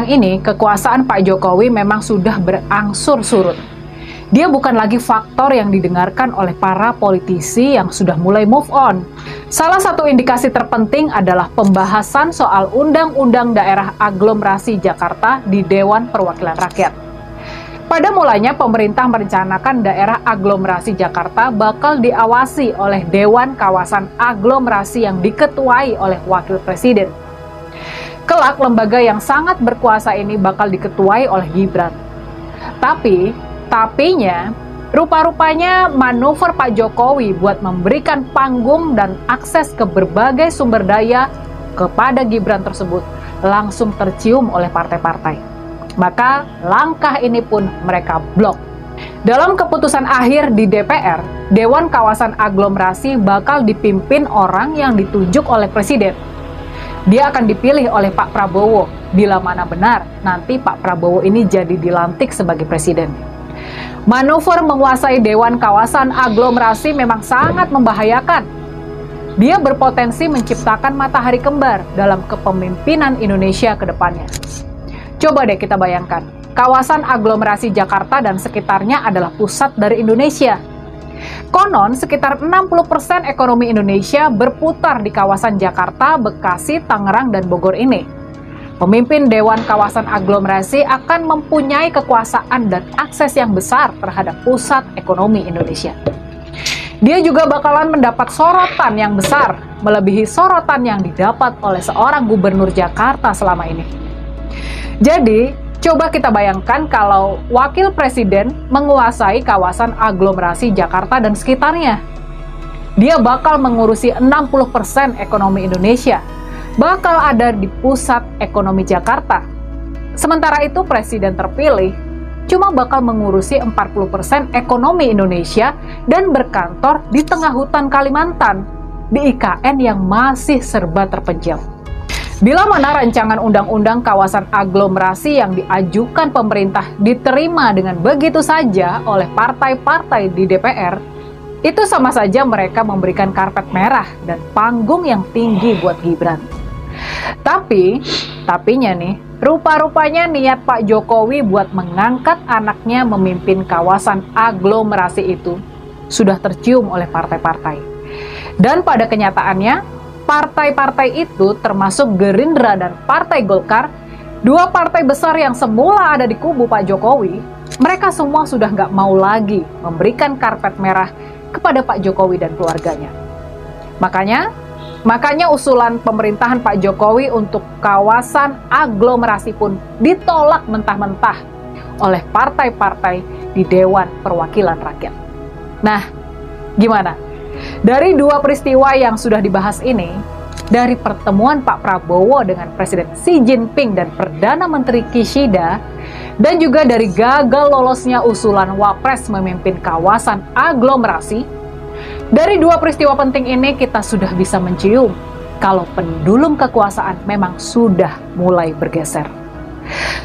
sekarang ini kekuasaan Pak Jokowi memang sudah berangsur surut. Dia bukan lagi faktor yang didengarkan oleh para politisi yang sudah mulai move on. Salah satu indikasi terpenting adalah pembahasan soal Undang-Undang Daerah Aglomerasi Jakarta di Dewan Perwakilan Rakyat. Pada mulanya pemerintah merencanakan daerah aglomerasi Jakarta bakal diawasi oleh Dewan Kawasan Aglomerasi yang diketuai oleh Wakil Presiden. Kelak lembaga yang sangat berkuasa ini bakal diketuai oleh Gibran. Tapinya, rupa-rupanya manuver Pak Jokowi buat memberikan panggung dan akses ke berbagai sumber daya kepada Gibran tersebut langsung tercium oleh partai-partai. Maka langkah ini pun mereka blok. Dalam keputusan akhir di DPR, Dewan Kawasan Aglomerasi bakal dipimpin orang yang ditunjuk oleh Presiden. Dia akan dipilih oleh Pak Prabowo bila mana benar nanti Pak Prabowo ini jadi dilantik sebagai Presiden. Manuver menguasai Dewan Kawasan Aglomerasi memang sangat membahayakan. Dia berpotensi menciptakan matahari kembar dalam kepemimpinan Indonesia ke depannya. Coba deh kita bayangkan, kawasan aglomerasi Jakarta dan sekitarnya adalah pusat dari Indonesia. Konon sekitar 60% ekonomi Indonesia berputar di kawasan Jakarta, Bekasi, Tangerang, dan Bogor ini. Pemimpin Dewan Kawasan Aglomerasi akan mempunyai kekuasaan dan akses yang besar terhadap pusat ekonomi Indonesia. Dia juga bakalan mendapat sorotan yang besar, melebihi sorotan yang didapat oleh seorang gubernur Jakarta selama ini. Jadi, coba kita bayangkan kalau Wakil Presiden menguasai kawasan aglomerasi Jakarta dan sekitarnya. Dia bakal mengurusi 60% ekonomi Indonesia, bakal ada di pusat ekonomi Jakarta. Sementara itu Presiden terpilih cuma bakal mengurusi 40% ekonomi Indonesia dan berkantor di tengah hutan Kalimantan, di IKN yang masih serba terpencil. Bila mana rancangan undang-undang kawasan aglomerasi yang diajukan pemerintah diterima dengan begitu saja oleh partai-partai di DPR, itu sama saja mereka memberikan karpet merah dan panggung yang tinggi buat Gibran. Tapinya nih, rupa-rupanya niat Pak Jokowi buat mengangkat anaknya memimpin kawasan aglomerasi itu sudah tercium oleh partai-partai. Dan pada kenyataannya, partai-partai itu termasuk Gerindra dan Partai Golkar, dua partai besar yang semula ada di kubu Pak Jokowi, mereka semua sudah nggak mau lagi memberikan karpet merah kepada Pak Jokowi dan keluarganya. Makanya usulan pemerintahan Pak Jokowi untuk kawasan aglomerasi pun ditolak mentah-mentah oleh partai-partai di Dewan Perwakilan Rakyat. Nah, gimana? Dari dua peristiwa yang sudah dibahas ini, dari pertemuan Pak Prabowo dengan Presiden Xi Jinping dan Perdana Menteri Kishida, dan juga dari gagal lolosnya usulan Wapres memimpin kawasan aglomerasi, dari dua peristiwa penting ini kita sudah bisa mencium kalau pendulum kekuasaan memang sudah mulai bergeser.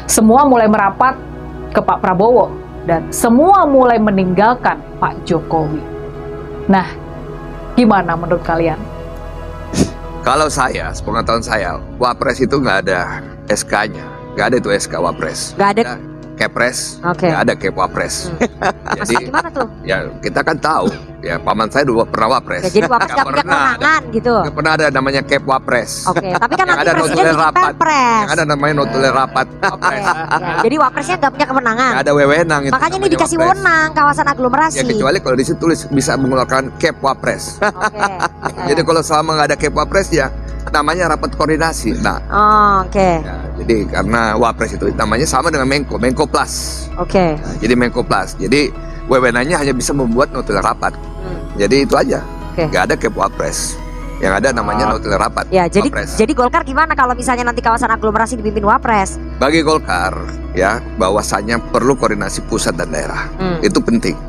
Semua mulai merapat ke Pak Prabowo dan semua mulai meninggalkan Pak Jokowi. Nah, gimana menurut kalian? Kalau saya, sepengetahuan saya, Wapres itu nggak ada SK-nya, nggak ada itu SK Wapres. Nggak ada Kepres, Oke. nggak ada Kep Wapres. Jadi gimana tuh? ya kita kan tahu, ya paman saya dulu pernah Wapres. Oke, jadi Wapres nggak punya kewenangan gitu. Nggak pernah ada namanya Kep Wapres. Oke, tapi kan Yang nanti ada presiden notulen bikin rapat, perpres. yang ada namanya notulen rapat Oke, Wapres. ya. Jadi Wapresnya nggak punya kewenangan. Nggak ada wewenang itu. Makanya ini namanya dikasih Wapres. wewenang kawasan aglomerasi. Ya kecuali kalau di situ tulis bisa mengeluarkan Kep Wapres. Oke. Jadi kalau selama nggak ada Kep Wapres ya namanya rapat koordinasi. Nah, Oke. ya, jadi karena Wapres itu namanya sama dengan Menko Plus. Oke. Nah, jadi Menko Plus. Jadi wewenangnya hanya bisa membuat notulen rapat. Jadi itu aja. Oke. Nggak ada Kep Wapres. Yang ada namanya notulen rapat. Ya, Wapres. jadi Golkar gimana kalau misalnya nanti kawasan aglomerasi dipimpin Wapres? Bagi Golkar ya bahwasannya perlu koordinasi pusat dan daerah. Itu penting.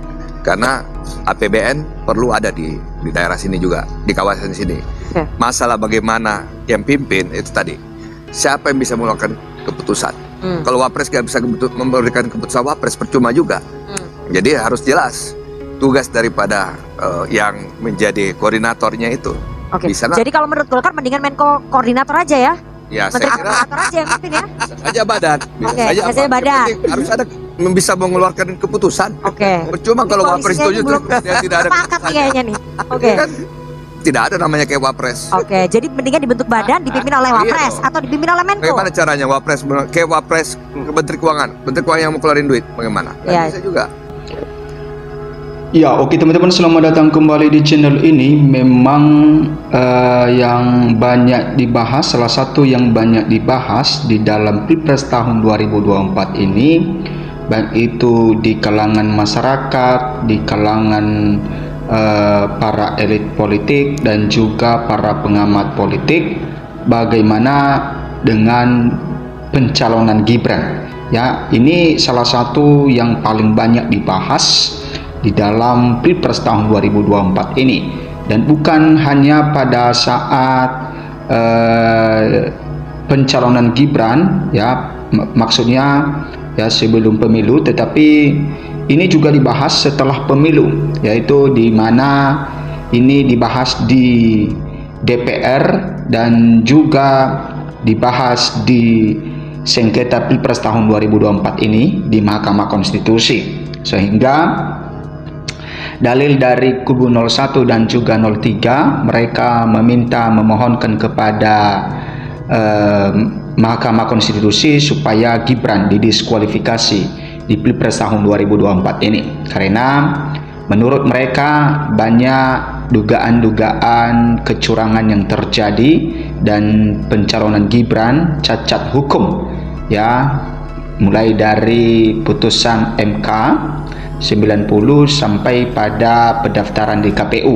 Karena APBN perlu ada di daerah sini juga, di kawasan sini. Oke. Masalah bagaimana yang pimpin itu tadi. Siapa yang bisa mengeluarkan keputusan? Kalau Wapres nggak bisa memberikan keputusan Wapres percuma juga. Jadi harus jelas tugas daripada yang menjadi koordinatornya itu. Oke. Bisa nggak? Jadi kalau menurut Golkar mendingan Menko koordinator aja ya? Ya, Menteri saya kira koordinator aja yang pimpin ya. bisa saja badan, bisa Oke, saja bisa apa. saja Yang badan. penting harus ada bisa mengeluarkan keputusan. Oke. Percuma Ini kalau wapres koalisinya setuju ini belum terus dia tidak ada sepakat nih keputusannya. kayaknya nih. Oke. Ini kan tidak ada namanya kayak wapres. Oke, jadi mendingan dibentuk badan dipimpin oleh Iya wapres dong. atau dipimpin oleh Menko. Bagaimana caranya wapres kayak wapres ke Menteri Keuangan yang mau keluarin duit bagaimana? Nggak Ya. bisa juga. Ya, oke teman-teman, selamat datang kembali di channel ini. Memang yang banyak dibahas, salah satu yang banyak dibahas di dalam Pilpres tahun 2024 ini, baik itu di kalangan masyarakat, di kalangan para elit politik dan juga para pengamat politik, bagaimana dengan pencalonan Gibran. Ya, ini salah satu yang paling banyak dibahas di dalam Pilpres tahun 2024 ini, dan bukan hanya pada saat pencalonan Gibran, ya maksudnya ya sebelum pemilu, tetapi ini juga dibahas setelah pemilu, yaitu di mana ini dibahas di DPR dan juga dibahas di sengketa Pilpres tahun 2024 ini di Mahkamah Konstitusi, sehingga dalil dari kubu 01 dan juga 03, mereka memohonkan kepada Mahkamah Konstitusi supaya Gibran didiskualifikasi di Pilpres tahun 2024 ini, karena menurut mereka banyak dugaan-dugaan kecurangan yang terjadi dan pencalonan Gibran cacat hukum, ya, mulai dari putusan MK 90 sampai pada pendaftaran di KPU,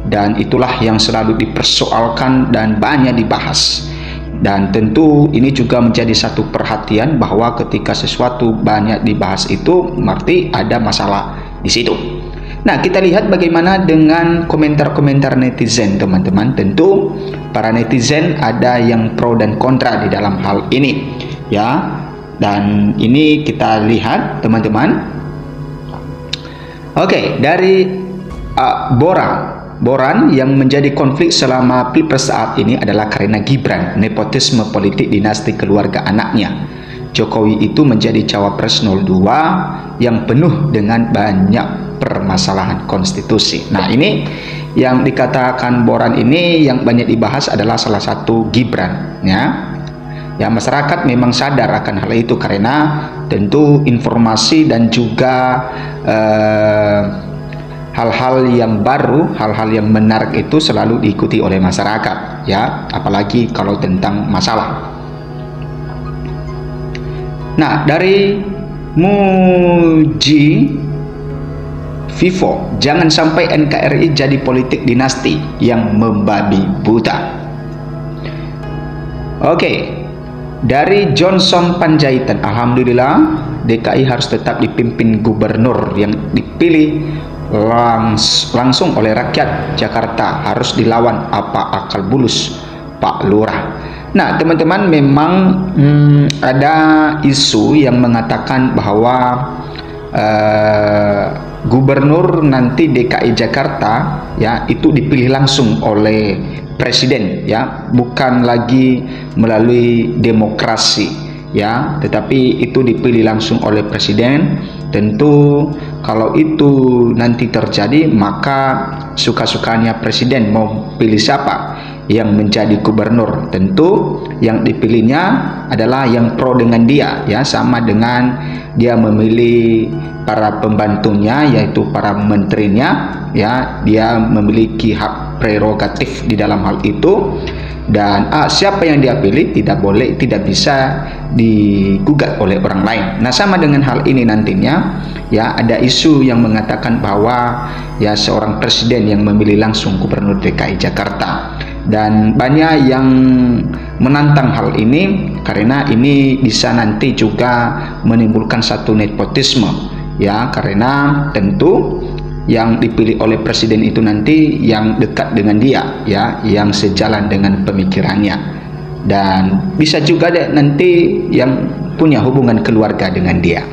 dan itulah yang selalu dipersoalkan dan banyak dibahas. Dan tentu ini juga menjadi satu perhatian bahwa ketika sesuatu banyak dibahas itu berarti ada masalah di situ. Nah, kita lihat bagaimana dengan komentar-komentar netizen, teman-teman. Tentu para netizen ada yang pro dan kontra di dalam hal ini, ya. Dan ini kita lihat, teman-teman. Oke, dari Boran yang menjadi konflik selama Pilpres saat ini adalah karena Gibran, nepotisme politik dinasti keluarga anaknya. Jokowi itu menjadi cawapres 02 yang penuh dengan banyak permasalahan konstitusi. Nah, ini yang dikatakan Boran ini yang banyak dibahas adalah salah satu Gibran, ya. Ya, masyarakat memang sadar akan hal itu karena tentu informasi dan juga hal-hal yang baru, hal-hal yang menarik itu selalu diikuti oleh masyarakat, ya, apalagi kalau tentang masalah. Nah, dari Muji Vivo, jangan sampai NKRI jadi politik dinasti yang membabi buta. Oke. Dari Johnson Panjaitan, alhamdulillah DKI harus tetap dipimpin gubernur yang dipilih langsung oleh rakyat Jakarta, harus dilawan apa akal bulus Pak Lurah. Nah, teman-teman, memang ada isu yang mengatakan bahwa gubernur nanti DKI Jakarta, ya, itu dipilih langsung oleh presiden, ya, bukan lagi melalui demokrasi, ya, tetapi itu dipilih langsung oleh presiden. Tentu kalau itu nanti terjadi, maka suka-sukanya presiden mau pilih siapa yang menjadi gubernur. Tentu yang dipilihnya adalah yang pro dengan dia, ya, sama dengan dia memilih para pembantunya, yaitu para menterinya, ya, dia memiliki hak prerogatif di dalam hal itu, dan siapa yang dia pilih tidak bisa digugat oleh orang lain. Nah, sama dengan hal ini nantinya, ya, ada isu yang mengatakan bahwa ya seorang presiden yang memilih langsung gubernur DKI Jakarta, dan banyak yang menantang hal ini karena ini bisa nanti juga menimbulkan satu nepotisme, ya, karena tentu yang dipilih oleh presiden itu nanti yang dekat dengan dia, ya, yang sejalan dengan pemikirannya, dan bisa juga nanti yang punya hubungan keluarga dengan dia.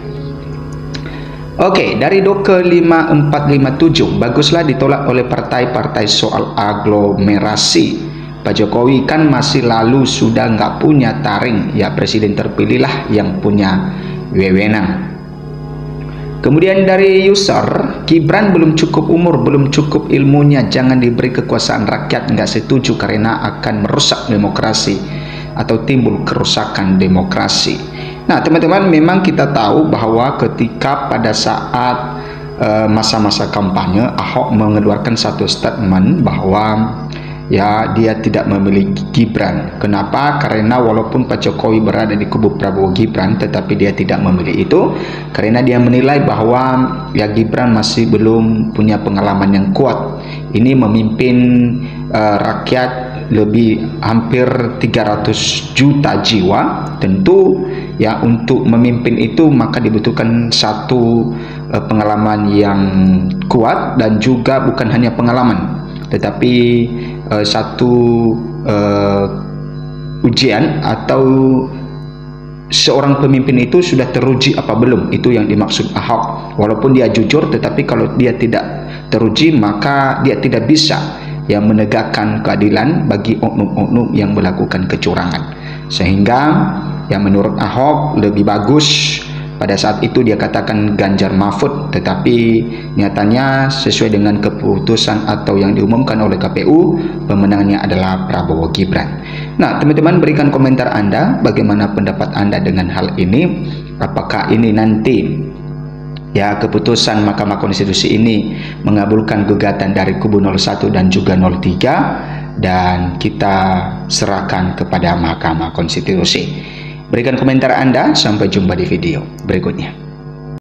Oke, dari Doke 5457, baguslah ditolak oleh partai-partai soal aglomerasi. Pak Jokowi kan masih lalu sudah nggak punya taring, ya presiden terpilihlah yang punya wewenang. Kemudian dari user, Gibran belum cukup umur, belum cukup ilmunya, jangan diberi kekuasaan rakyat, nggak setuju karena akan merusak demokrasi atau timbul kerusakan demokrasi. Nah teman-teman, memang kita tahu bahwa ketika pada saat masa-masa kampanye, Ahok mengeluarkan satu statement bahwa ya dia tidak memiliki Gibran. Kenapa? Karena walaupun Pak Jokowi berada di kubu Prabowo Gibran, tetapi dia tidak memilih itu karena dia menilai bahwa ya Gibran masih belum punya pengalaman yang kuat. Ini memimpin rakyat lebih hampir 300 juta jiwa. Tentu ya untuk memimpin itu maka dibutuhkan satu pengalaman yang kuat, dan juga bukan hanya pengalaman tetapi satu ujian atau seorang pemimpin itu sudah teruji apa belum, itu yang dimaksud Ahok. Walaupun dia jujur, tetapi kalau dia tidak teruji maka dia tidak bisa yang menegakkan keadilan bagi oknum-oknum yang melakukan kecurangan. Sehingga yang menurut Ahok lebih bagus pada saat itu dia katakan Ganjar Mahfud, tetapi nyatanya sesuai dengan keputusan atau yang diumumkan oleh KPU, pemenangnya adalah Prabowo Gibran. Nah teman-teman, berikan komentar Anda, bagaimana pendapat Anda dengan hal ini. Apakah ini nanti ya keputusan Mahkamah Konstitusi ini mengabulkan gugatan dari kubu 01 dan juga 03, dan kita serahkan kepada Mahkamah Konstitusi. Berikan komentar Anda, sampai jumpa di video berikutnya.